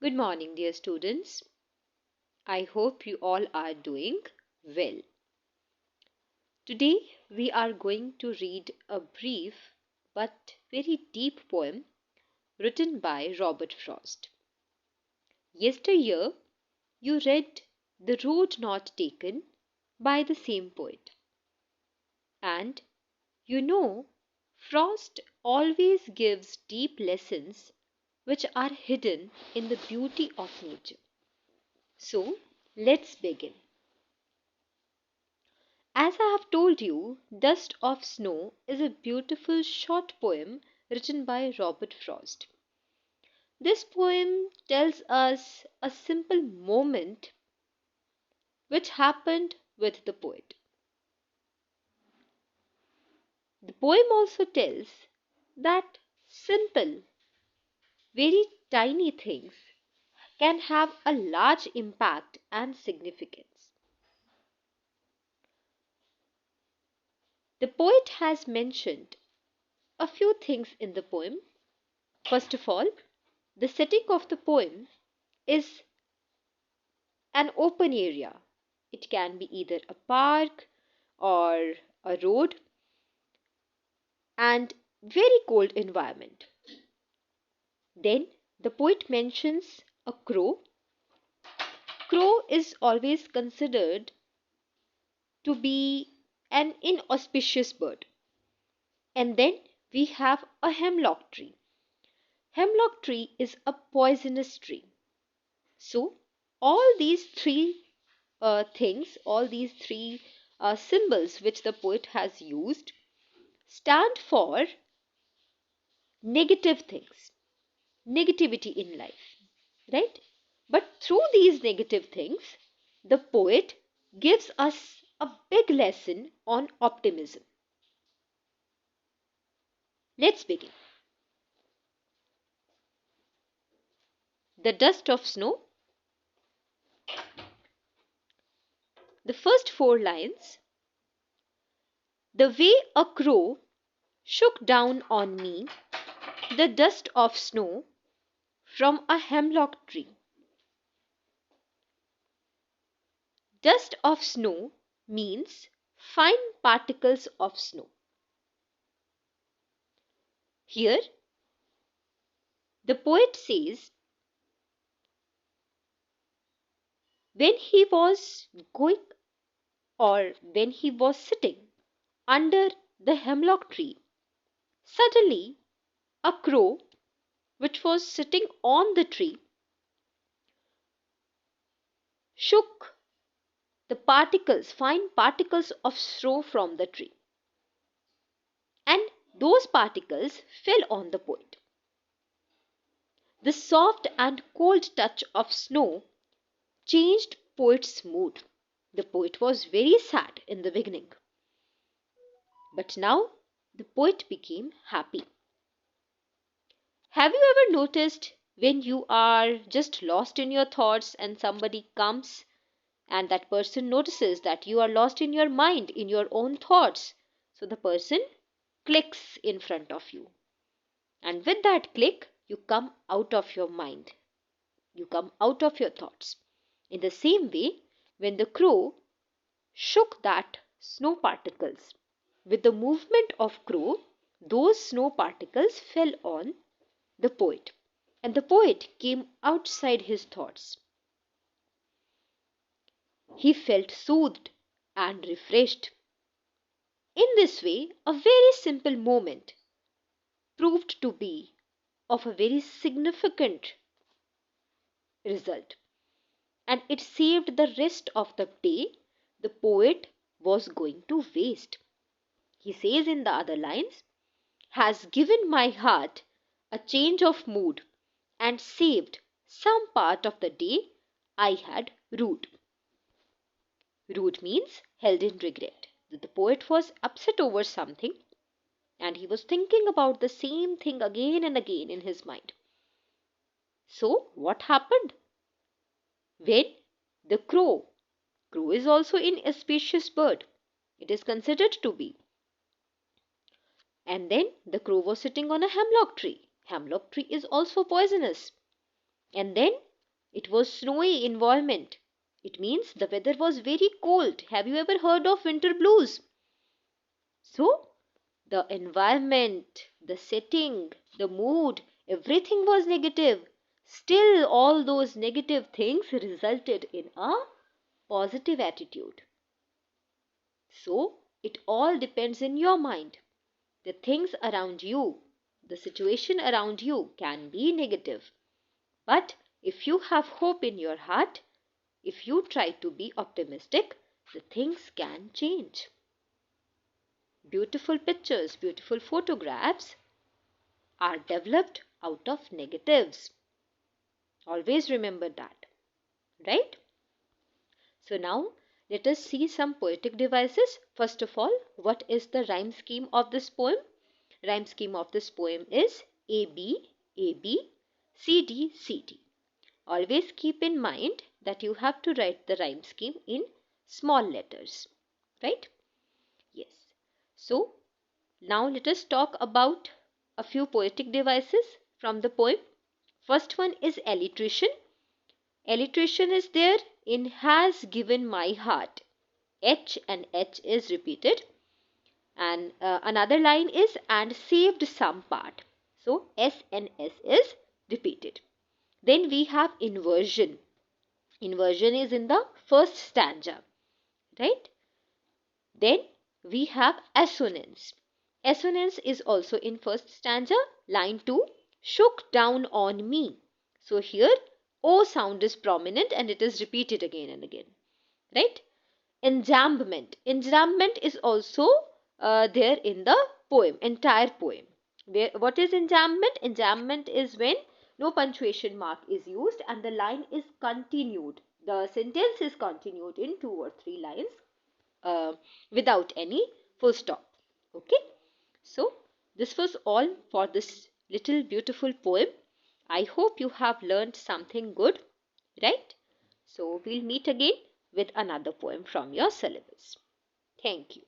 Good morning, dear students. I hope you all are doing well. Today we are going to read a brief but very deep poem written by Robert Frost. Yesteryear, you read The Road Not Taken by the same poet. And you know, Frost always gives deep lessons which are hidden in the beauty of nature. So, let's begin. As I have told you, Dust of Snow is a beautiful short poem written by Robert Frost. This poem tells us a simple moment which happened with the poet. The poem also tells that simple, very tiny things can have a large impact and significance. The poet has mentioned a few things in the poem. First of all, the setting of the poem is an open area. It can be either a park or a road and very cold environment. Then the poet mentions a crow. Crow is always considered to be an inauspicious bird. And then we have a hemlock tree. Hemlock tree is a poisonous tree. So all these three all these three symbols which the poet has used stand for negative things, negativity in life, right? But through these negative things, the poet gives us a big lesson on optimism. Let's begin. The dust of snow. The first four lines. The way a crow shook down on me the dust of snow from a hemlock tree. Dust of snow means fine particles of snow. Here, the poet says, when he was going when he was sitting under the hemlock tree, suddenly a crow, which was sitting on the tree, shook the particles, fine particles of snow from the tree. And those particles fell on the poet. The soft and cold touch of snow changed poet's mood. The poet was very sad in the beginning. But now the poet became happy. Have you ever noticed when you are just lost in your thoughts and somebody comes and that person notices that you are lost in your mind, in your own thoughts? So the person clicks in front of you. And with that click, you come out of your mind. You come out of your thoughts. In the same way, when the crow shook that snow particles, with the movement of crow, those snow particles fell on the poet, and the poet came outside his thoughts. He felt soothed and refreshed. In this way, a very simple moment proved to be of a very significant result, and it saved the rest of the day the poet was going to waste. He says in the other lines, has given my heart a change of mood and saved some part of the day I had rued. Rued means held in regret. The poet was upset over something and he was thinking about the same thing again and again in his mind. So, what happened? When the crow is also an auspicious bird, it is considered to be. And then the crow was sitting on a hemlock tree. Hemlock tree is also poisonous. And then It was snowy environment. It means the weather was very cold. Have you ever heard of winter blues? So, the environment, the setting, the mood, everything was negative. Still, all those negative things resulted in a positive attitude. So, it all depends in your mind. The things around you, the situation around you can be negative. But if you have hope in your heart, if you try to be optimistic, the things can change. Beautiful pictures, beautiful photographs are developed out of negatives. Always remember that, right? So now let us see some poetic devices. First of all, what is the rhyme scheme of this poem? Rhyme scheme of this poem is AB, AB, CD, CD. Always keep in mind that you have to write the rhyme scheme in small letters, right? Yes. So now let us talk about a few poetic devices from the poem. First one is alliteration. Alliteration is there in has given my heart. H and H is repeated. And another line is and saved some part. So S and S is repeated. Then we have inversion. Inversion is in the first stanza, right? Then we have assonance. Assonance is also in first stanza. Line 2, shook down on me. So here O sound is prominent and it is repeated again and again, right? Enjambment. Enjambment is also there in the poem, entire poem. What is enjambment? Enjambment is when no punctuation mark is used and the line is continued. The sentence is continued in 2 or 3 lines without any full stop. Okay. So this was all for this little beautiful poem. I hope you have learned something good, right? So we'll meet again with another poem from your syllabus. Thank you.